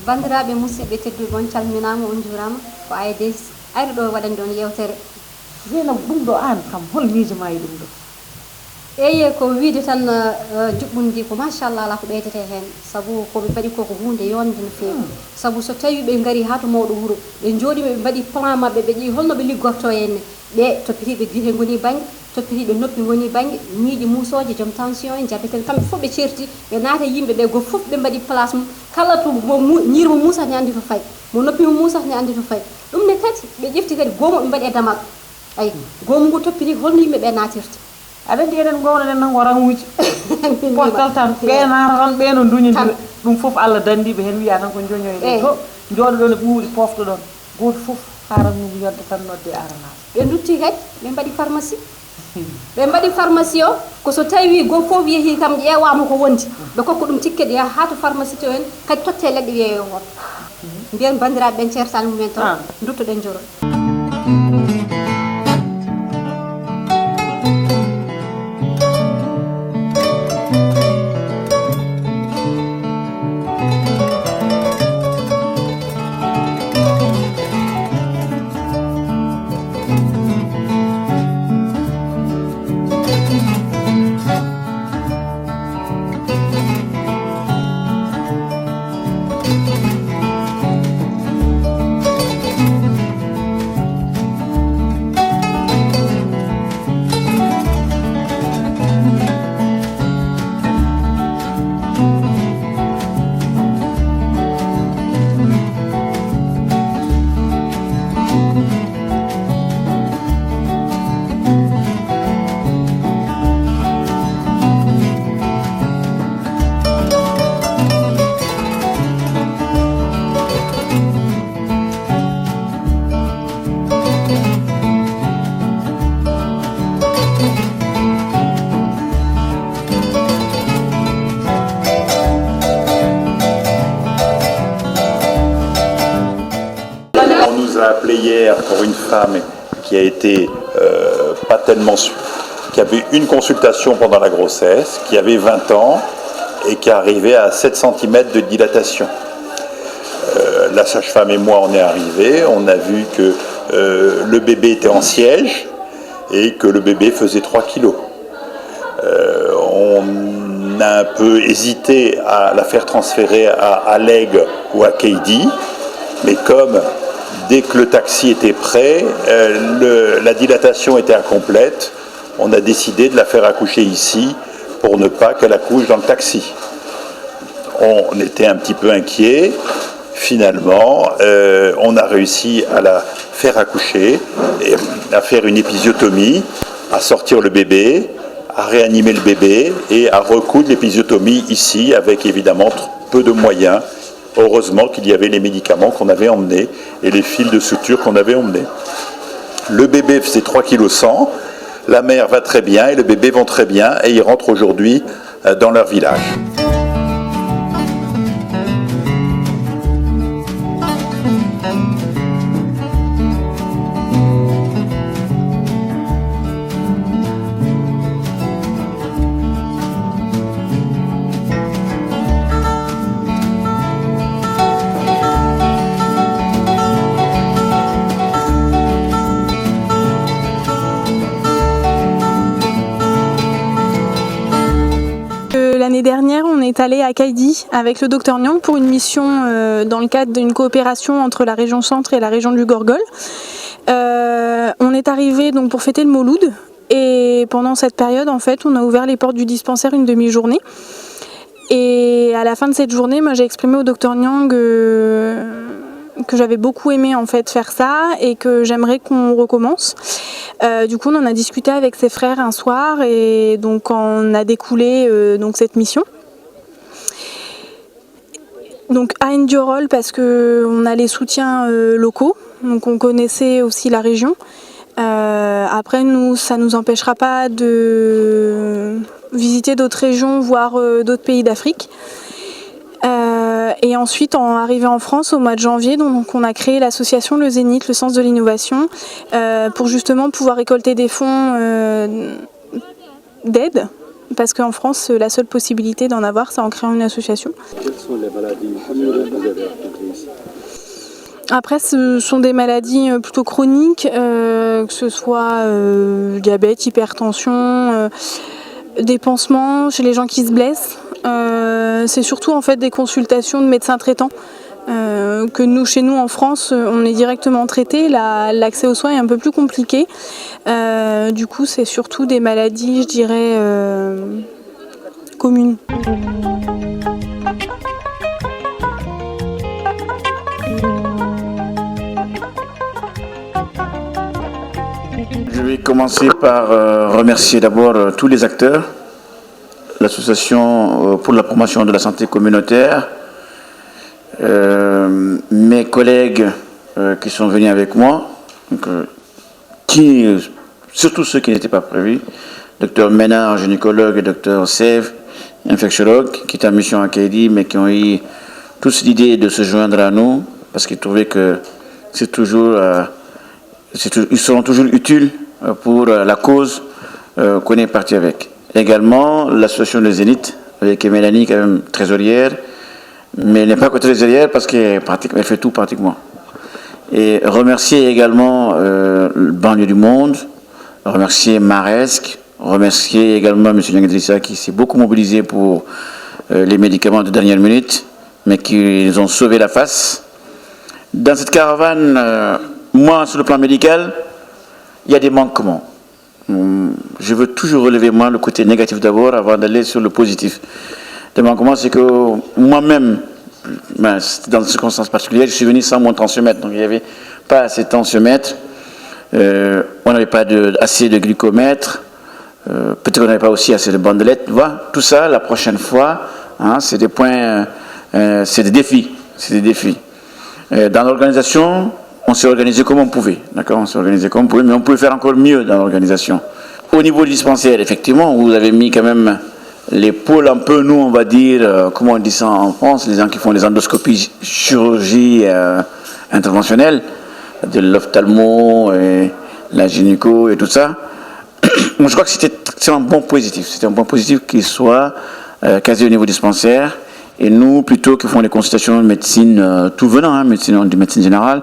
bandiraɓe musidɓe tedduɓe on calminama on jurama ko AIDS ari ɗo waɗani ɗon yewtere Zeynab ɗum ɗo an kam hol miijo ma e ɗum ɗo eyyi ko wiide tan juɓɓudi ndi ko machallah ala ko ɓeydete hen saabu koɓe mbaɗi koko hunde yonde no fewi saabu so tawi ɓe gaari ha to mawɗo wuuro ɓe jooɗima ɓe mbaɗi plan mabɓe ɓe ƴeewi holno ɓe liggorto henne ɓe toppitiɓe guite goni banggue toppitiɓe noppi goni banggue ñiiƴi musoje joom tension en diabétique kamɓe foof ɓe certi ɓe naata yimɓe ɓe go foof ɓe mbaɗi place mum kala to ñiiri mo musat ne andi to fayi mo noppi mo musat ne andi to fayi ɗum ne kadi ɓe ƴefti kadi goomu ɓe mbaɗi e damal ayi goomu ngu toppiti holno yimɓeɓe natirta aɗa andi eɗen gownoɗen nan waranguji postal tan ɓeenata tan ɓeeno duñodira ɗum foof Allah dandiɓe hen wiya tan ko joñoyɗe to jooɗoɗon e ɓuuɗi poftoɗon goto foof haran mum yodde tan nodde aranade ɓe dutti kadi ɓe mbaɗi pharmacie ɓe mbaɗi pharmacie o ko so tawi goto foof yeehi kam ƴeewama ko wondi ɓe kokko ɗum ticket yaha ha to pharmacie to en kadi totte leɗɗe wiyeyo hon mbiyen bandiraɓe ɓen ceertani mumen to duttoɗen joro. Appelé hier pour une femme qui a été pas tellement qui avait une consultation pendant la grossesse, qui avait 20 ans et qui arrivait à 7 cm de dilatation. La sage-femme et moi on est arrivés, on a vu que le bébé était en siège et que le bébé faisait 3 kilos. On a un peu hésité à la faire transférer à Alleg ou à Keidi, mais comme dès que le taxi était prêt, la dilatation était incomplète. On a décidé de la faire accoucher ici pour ne pas qu'elle accouche dans le taxi. On était un petit peu inquiets. Finalement, on a réussi à la faire accoucher, et à faire une épisiotomie, à sortir le bébé, à réanimer le bébé et à recoudre l'épisiotomie ici avec évidemment peu de moyens. Heureusement qu'il y avait les médicaments qu'on avait emmenés et les fils de suture qu'on avait emmenés. Le bébé faisait 3,1 kg, la mère va très bien et le bébé vont très bien et ils rentrent aujourd'hui dans leur village. L'année dernière, on est allé à Keidi avec le docteur Nyang pour une mission dans le cadre d'une coopération entre la région Centre et la région du Gorgol. On est arrivé donc pour fêter le Mouloud et pendant cette période, en fait, on a ouvert les portes du dispensaire une demi-journée. Et à la fin de cette journée, moi, j'ai exprimé au docteur Nyang que j'avais beaucoup aimé en fait faire ça et que j'aimerais qu'on recommence. Du coup, on en a discuté avec ses frères un soir et donc on a découlé donc cette mission. Donc à Ndiorol parce que on a les soutiens locaux, donc on connaissait aussi la région. Après, ça nous empêchera pas de visiter d'autres régions, voire d'autres pays d'Afrique. Et ensuite, arrivé en France au mois de janvier, donc on a créé l'association Le Zénith, le Sens de l'Innovation, pour justement pouvoir récolter des fonds d'aide parce qu'en France, la seule possibilité d'en avoir, c'est en créant une association. Quelles sont les maladies que vous avez rencontrées ici? Après, ce sont des maladies plutôt chroniques, que ce soit diabète, hypertension, des pansements chez les gens qui se blessent. C'est surtout en fait des consultations de médecins traitants que nous, chez nous en France, on est directement traité. L'accès aux soins est un peu plus compliqué. Du coup, c'est surtout des maladies, je dirais, communes. Je vais commencer par remercier d'abord tous les acteurs, l'association pour la promotion de la santé communautaire, mes collègues qui sont venus avec moi, donc, surtout ceux qui n'étaient pas prévus, Dr Ménard, gynécologue, et Dr Sève, infectiologue, qui est en mission à Kaidi, mais qui ont eu tous l'idée de se joindre à nous, parce qu'ils trouvaient que c'est toujours, ils seront toujours utiles pour la cause qu'on est parti avec. Également, l'association des Zénith, avec Mélanie, quand même trésorière, mais elle n'est pas que trésorière parce qu'elle fait tout pratiquement. Et remercier également le Banlieue du Monde, remercier Maresque, remercier également M. Nyangedrissa qui s'est beaucoup mobilisé pour les médicaments de dernière minute, mais qui ont sauvé la face. Dans cette caravane, moi, sur le plan médical, il y a des manquements. Je veux toujours relever, moi, le côté négatif d'abord avant d'aller sur le positif. Les manquements, c'est que moi-même, dans des circonstances particulières, je suis venu sans mon tensiomètre. Donc, il n'y avait pas assez de tensiomètre. On n'avait pas assez de glucomètre. Peut-être qu'on n'avait pas aussi assez de bandelettes. Voilà. Tout ça, la prochaine fois, hein, c'est des points, c'est des défis. C'est des défis. Dans l'organisation, on s'est organisé comme on pouvait, d'accord, on s'est organisé comme on pouvait, mais on pouvait faire encore mieux dans l'organisation. Au niveau du dispensaire, effectivement, vous avez mis quand même les pôles un peu, nous, on va dire, comment on dit ça en France, les gens qui font les endoscopies, chirurgie interventionnelle, de l'ophtalmo, et la gynéco et tout ça. Moi, je crois que c'est un bon positif. C'était un bon positif qu'il soit quasi au niveau dispensaire. Et nous, plutôt qui font les consultations de médecine tout venant, de médecine générale,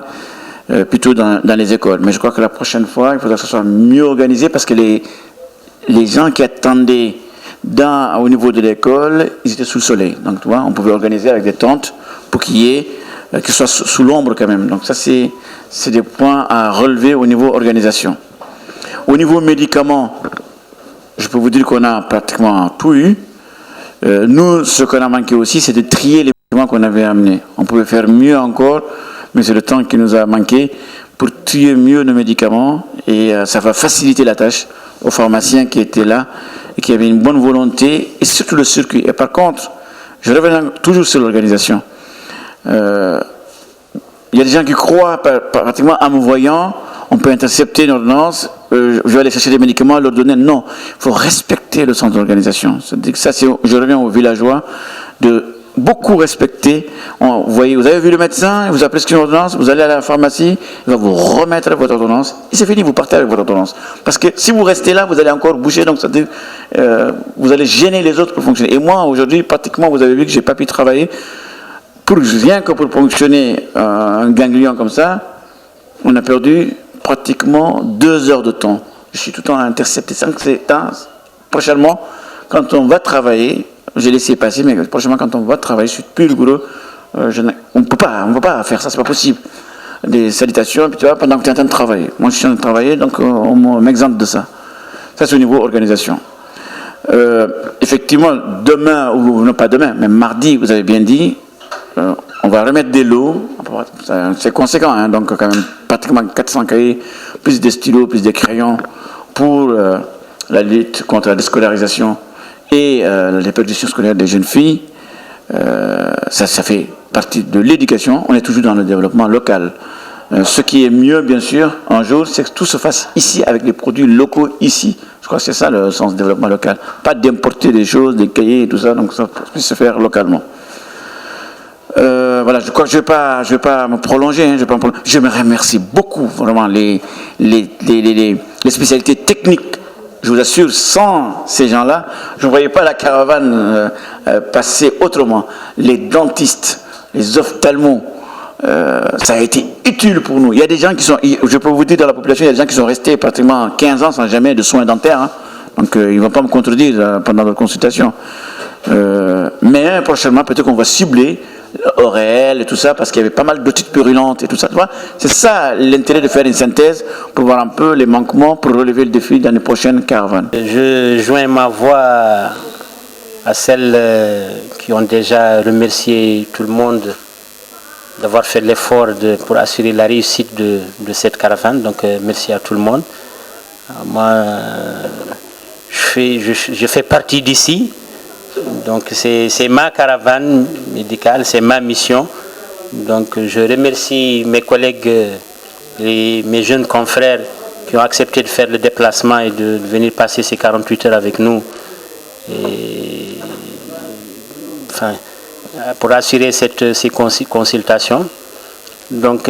plutôt dans les écoles. Mais je crois que la prochaine fois, il faudra que ce soit mieux organisé parce que les gens qui attendaient au niveau de l'école, ils étaient sous le soleil. Donc, tu vois, on pouvait organiser avec des tentes pour qu'ils soient sous l'ombre quand même. Donc, ça, c'est des points à relever au niveau organisation. Au niveau médicaments, je peux vous dire qu'on a pratiquement tout eu. Nous, ce qu'on a manqué aussi, c'est de trier les médicaments qu'on avait amenés. On pouvait faire mieux encore, mais c'est le temps qui nous a manqué pour trier mieux nos médicaments et ça va faciliter la tâche aux pharmaciens qui étaient là et qui avaient une bonne volonté et surtout le circuit. Et par contre, je reviens toujours sur l'organisation. Il y a des gens qui croient pratiquement en me voyant, on peut intercepter une ordonnance, je vais aller chercher des médicaments, leur donner. Non, il faut respecter le centre d'organisation. Je reviens aux villageois, de beaucoup respecter. Vous voyez, vous avez vu le médecin, il vous a prescrit une ordonnance, vous allez à la pharmacie, il va vous remettre votre ordonnance, et c'est fini, vous partez avec votre ordonnance. Parce que si vous restez là, vous allez encore bouger, donc c'est-à-dire, vous allez gêner les autres pour fonctionner. Et moi, aujourd'hui, pratiquement, vous avez vu que je n'ai pas pu travailler, rien que pour fonctionner un ganglion comme ça, on a perdu pratiquement 2 heures de temps. Je suis tout le temps intercepté. Prochainement, quand on va travailler, j'ai laissé passer, mais prochainement, quand on va travailler, je suis plus rigoureux. On ne peut pas faire ça, c'est pas possible. Des salutations, puis tu vois, pendant que tu es en train de travailler. Moi, je suis en train de travailler, donc on m'exempte de ça. Ça, c'est au niveau organisation. Effectivement, demain, ou non pas demain, mais mardi, vous avez bien dit, on va remettre des lots, c'est conséquent, hein, donc quand même pratiquement 400 cahiers, plus des stylos, plus des crayons pour la lutte contre la déscolarisation et les perditions scolaires des jeunes filles. Ça fait partie de l'éducation, on est toujours dans le développement local. Ce qui est mieux, bien sûr, un jour, c'est que tout se fasse ici, avec les produits locaux ici. Je crois que c'est ça le sens du développement local. Pas d'importer des choses, des cahiers et tout ça, donc ça puisse se faire localement. Voilà, je crois que je vais pas me prolonger. Hein, je me remercie beaucoup, vraiment, les spécialités techniques Je vous assure, sans ces gens-là, je ne voyais pas la caravane passer autrement. Les dentistes, les ophtalmos, ça a été utile pour nous. Il y a des gens qui sont, je peux vous dire dans la population, il y a des gens qui sont restés pratiquement 15 ans sans jamais de soins dentaires. Hein. Donc ils ne vont pas me contredire pendant leur consultation. Mais prochainement, peut-être qu'on va cibler Aurel et tout ça, parce qu'il y avait pas mal d'otites purulentes et tout ça. C'est ça l'intérêt de faire une synthèse pour voir un peu les manquements pour relever le défi dans les prochaines caravanes. Je joins ma voix à celles qui ont déjà remercié tout le monde d'avoir fait l'effort pour assurer la réussite de cette caravane. Donc merci à tout le monde. Moi, je fais partie d'ici. Donc c'est ma caravane médicale, c'est ma mission. Donc je remercie mes collègues, mes jeunes confrères qui ont accepté de faire le déplacement et de venir passer ces 48 heures avec nous. Et, enfin, pour assurer ces consultations. Donc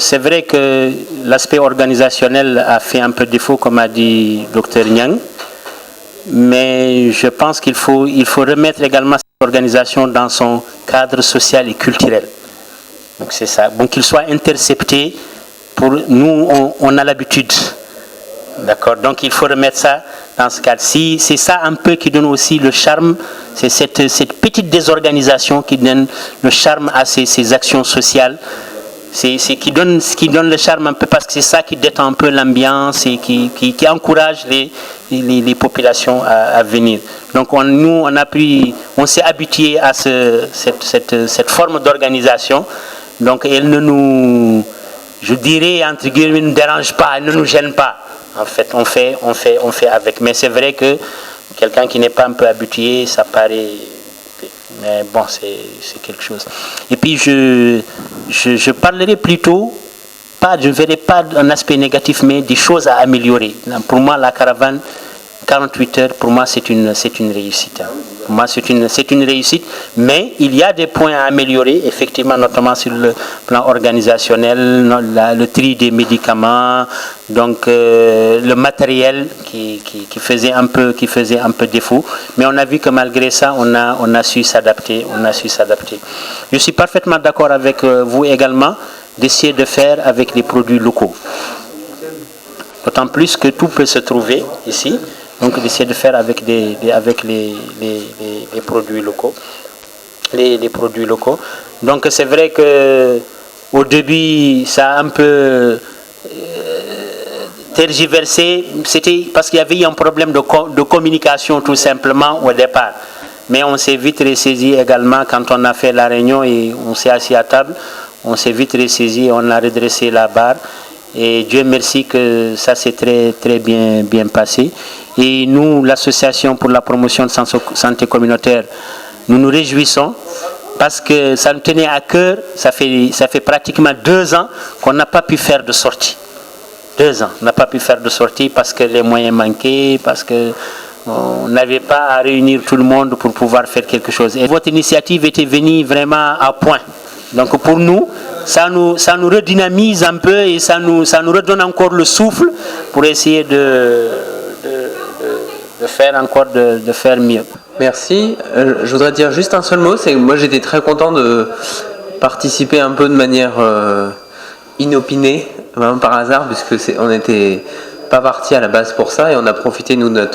c'est vrai que l'aspect organisationnel a fait un peu défaut, comme a dit Dr Niang. Mais je pense qu'il faut remettre également cette organisation dans son cadre social et culturel. Donc c'est ça. Bon, qu'il soit intercepté. Pour nous, on a l'habitude. D'accord. Donc il faut remettre ça dans ce cadre. Si c'est ça un peu qui donne aussi le charme, c'est cette petite désorganisation qui donne le charme à ces actions sociales. C'est qui donne le charme un peu, parce que c'est ça qui détend un peu l'ambiance et qui encourage les populations à venir. Donc on s'est habitué à cette forme d'organisation. Donc elle ne nous, je dirais entre guillemets, ne dérange pas, elle ne nous gêne pas. En fait, on fait avec. Mais c'est vrai que quelqu'un qui n'est pas un peu habitué, ça paraît. Mais bon, c'est quelque chose. Et puis je parlerai plutôt, je ne verrai pas un aspect négatif, mais des choses à améliorer. Pour moi, la caravane 48 heures, pour moi, c'est une réussite. Pour moi, c'est une réussite, mais il y a des points à améliorer, effectivement, notamment sur le plan organisationnel, le tri des médicaments, donc le matériel qui faisait un peu défaut. Mais on a vu que malgré ça, on a su s'adapter. Je suis parfaitement d'accord avec vous également d'essayer de faire avec les produits locaux. D'autant plus que tout peut se trouver ici. Donc d'essayer de faire avec les produits locaux. Les produits locaux. Donc c'est vrai que au début, ça a un peu tergiversé. C'était parce qu'il y avait eu un problème de communication tout simplement au départ. Mais on s'est vite ressaisi également quand on a fait la réunion et on s'est assis à table. On s'est vite ressaisi, on a redressé la barre. Et Dieu merci que ça s'est très, très bien passé. Et nous, l'association pour la promotion de santé communautaire, nous nous réjouissons parce que ça nous tenait à cœur. Ça fait pratiquement 2 ans qu'on n'a pas pu faire de sortie. 2 ans, on n'a pas pu faire de sortie parce que les moyens manquaient, parce que on n'avait pas à réunir tout le monde pour pouvoir faire quelque chose. Et votre initiative était venue vraiment à point. Donc pour nous, ça nous redynamise un peu et ça nous redonne encore le souffle pour essayer de faire encore de faire mieux. Merci. Je voudrais dire juste un seul mot, c'est que moi j'étais très content de participer un peu de manière inopinée, vraiment par hasard, puisque on n'était pas parti à la base pour ça et on a profité nous de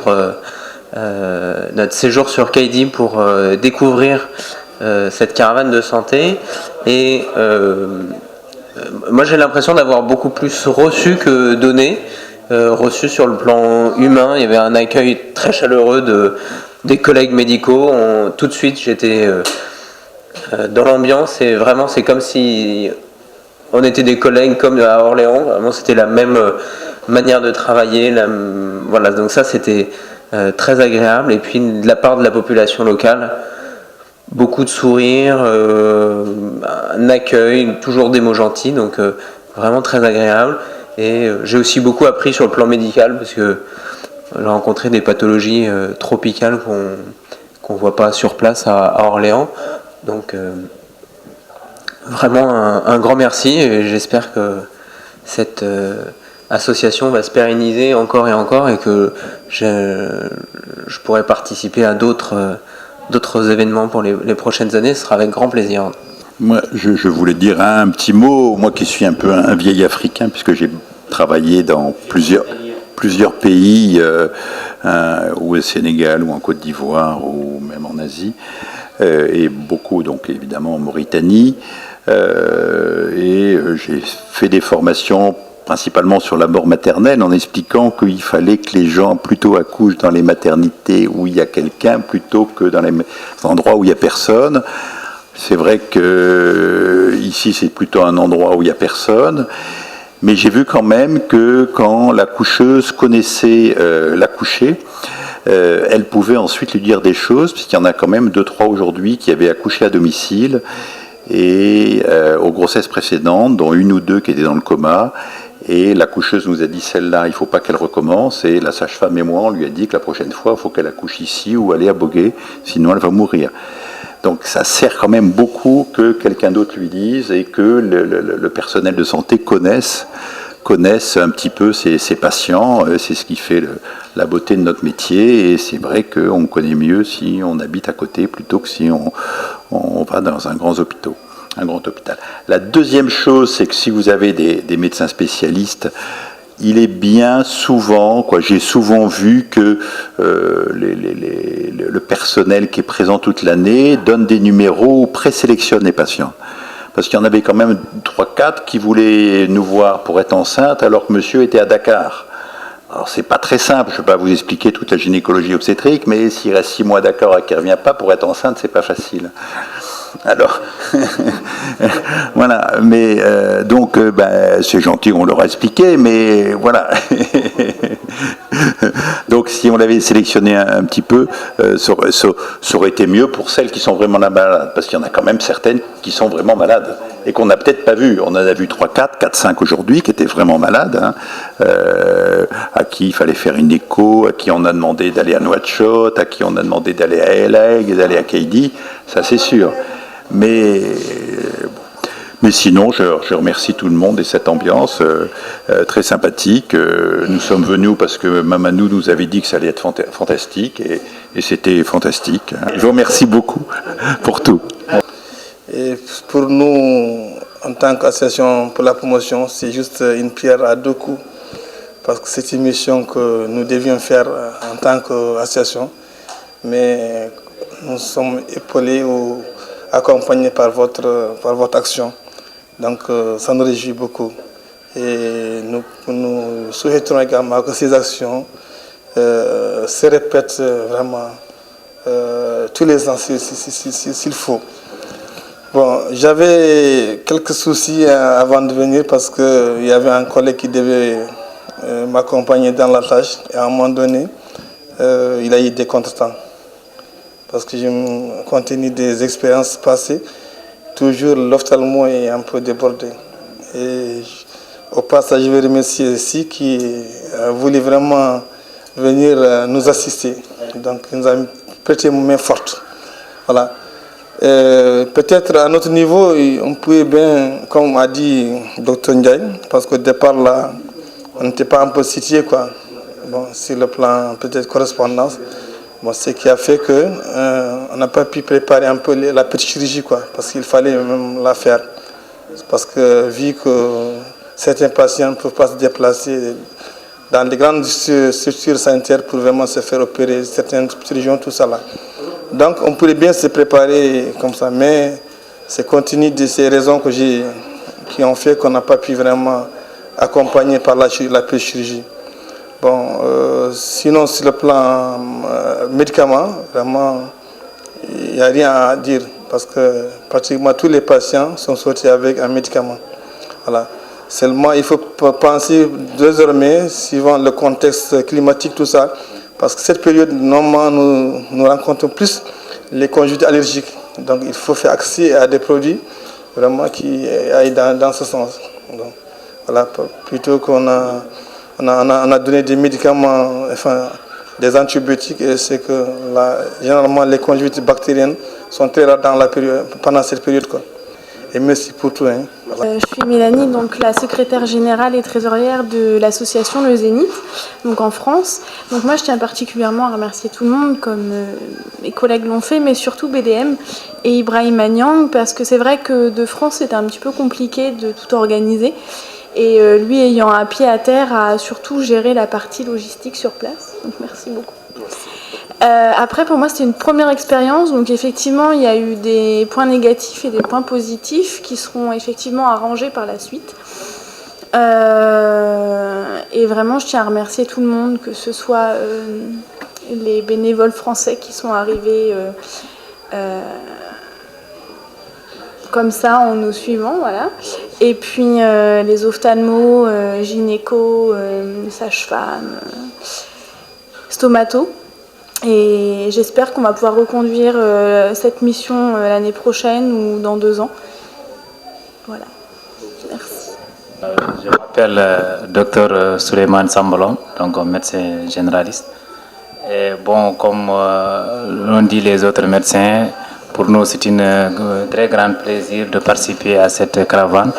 notre séjour sur Kaidi pour découvrir cette caravane de santé. Et moi j'ai l'impression d'avoir beaucoup plus reçu que donné. Reçu sur le plan humain, il y avait un accueil très chaleureux des collègues médicaux. Tout de suite j'étais dans l'ambiance et vraiment c'est comme si on était des collègues comme à Orléans. Vraiment c'était la même manière de travailler. Voilà, donc ça c'était très agréable. Et puis de la part de la population locale, beaucoup de sourires, un accueil, toujours des mots gentils, donc vraiment très agréable. Et j'ai aussi beaucoup appris sur le plan médical parce que j'ai rencontré des pathologies tropicales qu'on ne voit pas sur place à Orléans. Donc vraiment un grand merci et j'espère que cette association va se pérenniser encore et encore et que je pourrai participer à d'autres événements pour les prochaines années, ce sera avec grand plaisir. Moi, je voulais dire un petit mot, moi qui suis un peu un vieil Africain, puisque j'ai travaillé dans plusieurs pays, ou au Sénégal, ou en Côte d'Ivoire, ou même en Asie, et beaucoup, donc évidemment, en Mauritanie. Et j'ai fait des formations principalement sur la mort maternelle, en expliquant qu'il fallait que les gens plutôt accouchent dans les maternités où il y a quelqu'un, plutôt que dans les endroits où il n'y a personne. C'est vrai que ici c'est plutôt un endroit où il n'y a personne, mais j'ai vu quand même que quand l'accoucheuse connaissait l'accouché, elle pouvait ensuite lui dire des choses, puisqu'il y en a quand même 2-3 aujourd'hui qui avaient accouché à domicile, et aux grossesses précédentes, dont 1 ou 2 qui étaient dans le coma, et l'accoucheuse nous a dit celle-là, il ne faut pas qu'elle recommence, et la sage-femme et moi, on lui a dit que la prochaine fois, il faut qu'elle accouche ici ou aller à Bogué, sinon elle va mourir. Donc ça sert quand même beaucoup que quelqu'un d'autre lui dise et que le personnel de santé connaisse un petit peu ses patients. C'est ce qui fait la beauté de notre métier, et c'est vrai qu'on connaît mieux si on habite à côté plutôt que si on va dans un grand hôpital. La deuxième chose, c'est que si vous avez des médecins spécialistes, il est bien souvent, j'ai souvent vu que le personnel qui est présent toute l'année donne des numéros ou présélectionne les patients. Parce qu'il y en avait quand même 3-4 qui voulaient nous voir pour être enceinte alors que monsieur était à Dakar. Alors c'est pas très simple, je ne vais pas vous expliquer toute la gynécologie obstétrique, mais s'il reste 6 mois à Dakar et qu'il ne revient pas pour être enceinte, c'est pas facile. Alors, voilà, mais donc c'est gentil, on leur a expliqué, mais voilà. Donc si on l'avait sélectionné un petit peu, ça aurait été mieux pour celles qui sont vraiment malades, parce qu'il y en a quand même certaines qui sont vraiment malades, et qu'on n'a peut-être pas vu. On en a vu 3-4, 4-5 aujourd'hui, qui étaient vraiment malades, à qui il fallait faire une écho, à qui on a demandé d'aller à Nouakchott, à qui on a demandé d'aller à El Hague, d'aller à Kaidi, ça c'est sûr. Mais sinon, je remercie tout le monde et cette ambiance très sympathique. Nous sommes venus parce que Mamadou nous avait dit que ça allait être fantastique, et c'était fantastique. Je vous remercie beaucoup pour tout. Et pour nous, en tant qu'association pour la promotion, c'est juste une pierre à 2 coups, parce que c'est une mission que nous devions faire en tant qu'association, mais nous sommes épaulés ou accompagnés par votre action. Donc ça nous réjouit beaucoup. Et nous souhaitons également que ces actions se répètent vraiment tous les ans s'il faut. Bon, j'avais quelques soucis avant de venir parce qu'il y avait un collègue qui devait m'accompagner dans la tâche, et à un moment donné, il a eu des contretemps. Parce que compte tenu des expériences passées, toujours l'ophtalmo est un peu débordé. Et au passage, je vais remercier ici qui a voulu vraiment venir nous assister. Donc, il nous a prêté une main forte. Voilà. Peut-être à notre niveau, on pouvait bien, comme a dit Dr Ndiaye, parce qu'au départ, là, on n'était pas un peu situé, quoi. Bon, sur le plan peut-être correspondance. Bon, ce qui a fait qu'on n'a pas pu préparer un peu la petite chirurgie, quoi, parce qu'il fallait même la faire. Parce que vu que certains patients ne peuvent pas se déplacer dans les grandes structures sanitaires pour vraiment se faire opérer, certaines chirurgies, tout ça là. Donc on pourrait bien se préparer comme ça, mais c'est compte tenu de ces raisons qui ont fait qu'on n'a pas pu vraiment accompagner par la petite chirurgie. Bon, sinon sur le plan médicaments, vraiment, il n'y a rien à dire parce que pratiquement tous les patients sont sortis avec un médicament. Voilà. Seulement, il faut penser désormais, suivant le contexte climatique, tout ça, parce que cette période, normalement, nous rencontrons plus les conjonctivites allergiques. Donc, il faut faire accès à des produits vraiment qui aillent dans ce sens. Donc, voilà, plutôt qu'on a donné des médicaments, enfin des antibiotiques, et c'est que généralement les conjonctivites bactériennes sont très rares pendant cette période, quoi. Et merci pour tout. Hein. Je suis Mélanie, donc la secrétaire générale et trésorière de l'association Le Zénith, donc en France. Donc moi je tiens particulièrement à remercier tout le monde, comme mes collègues l'ont fait, mais surtout BDM et Ibrahim Agnang, parce que c'est vrai que de France c'était un petit peu compliqué de tout organiser. Et lui ayant un pied à terre a surtout géré la partie logistique sur place. Donc merci beaucoup. Après, pour moi, c'était une première expérience. Donc, effectivement, il y a eu des points négatifs et des points positifs qui seront effectivement arrangés par la suite. Et vraiment, je tiens à remercier tout le monde, que ce soit les bénévoles français qui sont arrivés comme ça en nous suivant, voilà. Et puis les ophtalmos, gynéco, sages-femmes, stomato. Et j'espère qu'on va pouvoir reconduire cette mission l'année prochaine ou dans 2 ans. Voilà. Merci. Je m'appelle Dr Souleymane Sambolom, donc médecin généraliste. Et bon, comme l'ont dit les autres médecins, pour nous c'est un très grand plaisir de participer à cette caravane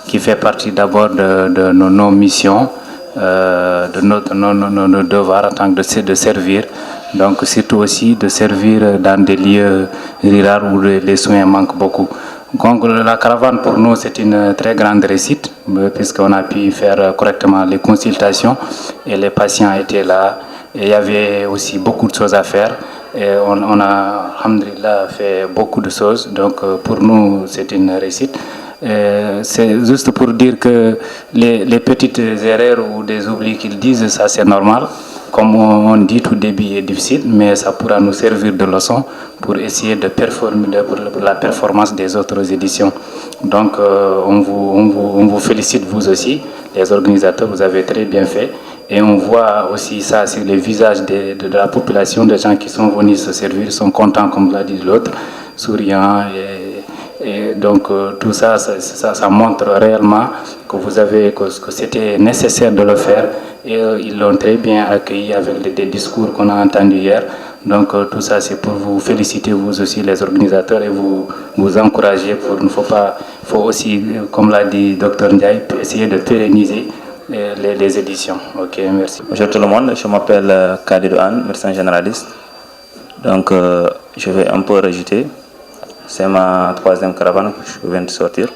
qui fait partie d'abord de nos missions, de nos devoirs en tant que de servir. Donc surtout aussi de servir dans des lieux ruraux où les soins manquent beaucoup. Donc la caravane pour nous c'est une très grande réussite puisqu'on a pu faire correctement les consultations et les patients étaient là. Et il y avait aussi beaucoup de choses à faire et on a, alhamdoulilah, fait beaucoup de choses. Donc pour nous c'est une réussite. C'est juste pour dire que les petites erreurs ou des oublis qu'ils disent, ça c'est normal. Comme on dit, tout début est difficile, mais ça pourra nous servir de leçon pour essayer de performer pour la performance des autres éditions. Donc, on vous félicite vous aussi, les organisateurs, vous avez très bien fait. Et on voit aussi ça sur les visages de la population, des gens qui sont venus se servir, sont contents, comme l'a dit l'autre, souriants. Et donc, tout ça, ça montre réellement que c'était nécessaire de le faire. Et ils l'ont très bien accueilli avec des discours qu'on a entendus hier. Donc tout ça c'est pour vous féliciter vous aussi les organisateurs et vous encourager. Il faut aussi, comme l'a dit Dr Ndiaye, essayer de pérenniser les éditions. Ok, merci. Bonjour tout le monde, je m'appelle Khalidou Anne, médecin généraliste. Donc je vais un peu rajouter. C'est ma 3e caravane que je viens de sortir.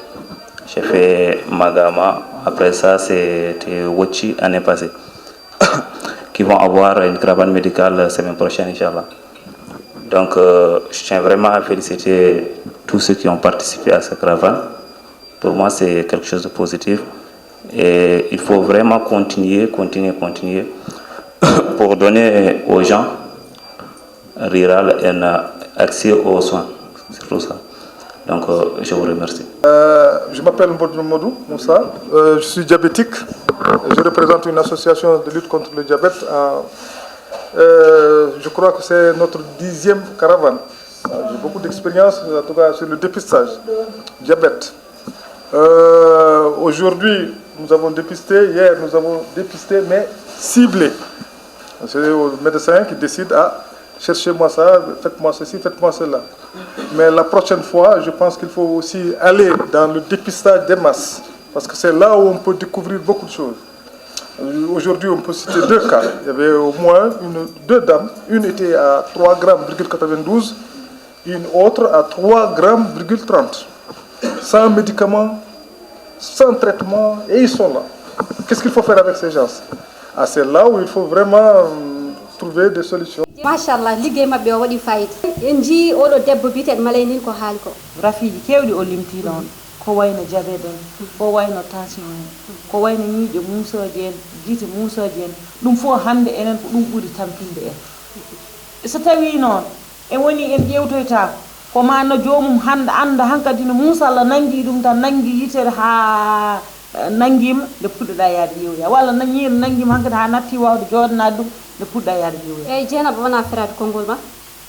J'ai fait Magama. Après ça, c'était Wochi l'année passée, qui vont avoir une caravane médicale la semaine prochaine, Inch'Allah. Donc, je tiens vraiment à féliciter tous ceux qui ont participé à cette caravane. Pour moi, c'est quelque chose de positif. Et il faut vraiment continuer pour donner aux gens ruraux un accès aux soins. C'est tout ça. Donc, je vous remercie. Je m'appelle Mbodjo Modou Moussa, je suis diabétique. Je représente une association de lutte contre le diabète. Je crois que c'est notre 10e caravane. J'ai beaucoup d'expérience, en tout cas sur le dépistage diabète. Aujourd'hui, nous avons dépisté, hier nous avons dépisté, mais ciblé. C'est le médecin qui décide, cherchez-moi ça, faites-moi ceci, faites-moi cela. Mais la prochaine fois, je pense qu'il faut aussi aller dans le dépistage des masses. Parce que c'est là où on peut découvrir beaucoup de choses. Aujourd'hui, on peut citer 2 cas. Il y avait au moins 2 dames. Une était à 3,92 grammes, une autre à 3,30 grammes. Sans médicaments, sans traitement, et ils sont là. Qu'est-ce qu'il faut faire avec ces gens? C'est là où il faut vraiment trouver des solutions. Machallah, liggéey mabbe o waɗi fayida. En jii oɗo debbo biyeteɗo Malaynin ko haali ko. Rafiji kewɗi o limti ɗon, ko wayno diabète en, ko wayno tension en, ko wayno ñiiƴe muusoje en, gite muusoje en, ɗum fof hande enen ko ɗum ɓuri tampinde en. So tawi noon en woni en ƴewtoyta ko ma no joomum hande anda hankadi no Moussa Allah nangi ɗum tan nangi yitere ha nanguima nde puɗɗoɗa yaade ƴeewoya walla ñiiri nanguima hankadi ha natti wawde jooɗanade ɗum nde puɗɗa yaade ƴeewoya. Eyyi Dieynaba wona ferade konngol ma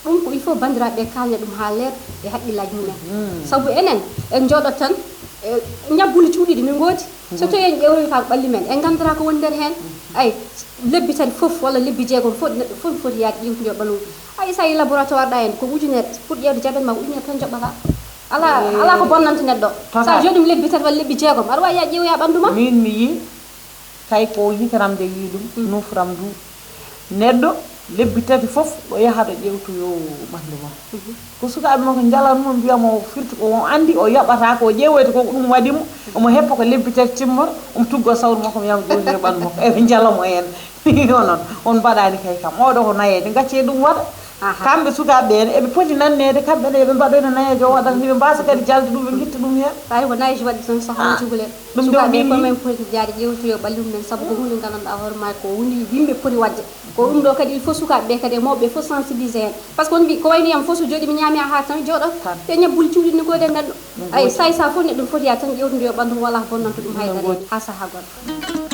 ɗum ko il faut bandiraɓe kalne ɗum ha leer e haqqillaji mumen saabu enen en jooɗot tan ñabbuli cuuɗiɗi min gooti so tawi en ƴewroy ka ɓalli men en gandata ko woni nder hen ay lebbi tati fof walla lebbi jeegom fof neɗɗo fof foti yaade ƴewtude ɓallu ay sa yi laboratoire ɗa en ko ujunere pour ƴewde diabète ma ko ujunere tan joɓɓata ala ko bonnante neddo sa jodum lebbi tan wala lebbi jeegom ar wa ya ƴeewoya ɓandu ma min mi yi kay ko yitaramde yi ɗum nufram du neddo lebbi tati fof o yahata ƴewtoyo ɓandu ma ko sukaɓe makko jalanmo mbiyamo firti ko on andi o yaɓata ko ƴeewoyta ko ɗum waɗimo omo heppa ko lebbi tati timmor omo tuggo sawru makko mi yama ƴewtoyo ɓandu makko eɓe jalamo hen onon on mbaɗani kay kam oɗo ko nayede gacce ɗum waɗa kamɓe sukaɓe ɓene eɓe poti nannede kamɓe ne eɓe mbaɗoyno nayejo o waɗata hiɓe mbasa kadi jalde ɗum ɓe guitta ɗum hen ɓawi ko nayejo waɗi tan sahano cukalel ɗum sukaɓe komin poti jaade ƴewtoyo ɓallum men saabu ko hunde gandanɗa hoorema ko hunde yimɓe poti wadde ko ɗum ɗo kadi il faut sukaɓeɓe kadi e mawɓe fof sensibilisé hen par ce que on mbi ko wayno yam fof so jooɗi mi ñaami ha tan jooɗo te ñabbuli cuuɗinni koyde neɗɗo ay say sa fof neɗɗum foti ya tan ƴewtude yo ɓandu wala bonnanta ɗum haydara ha saaha goɗɗo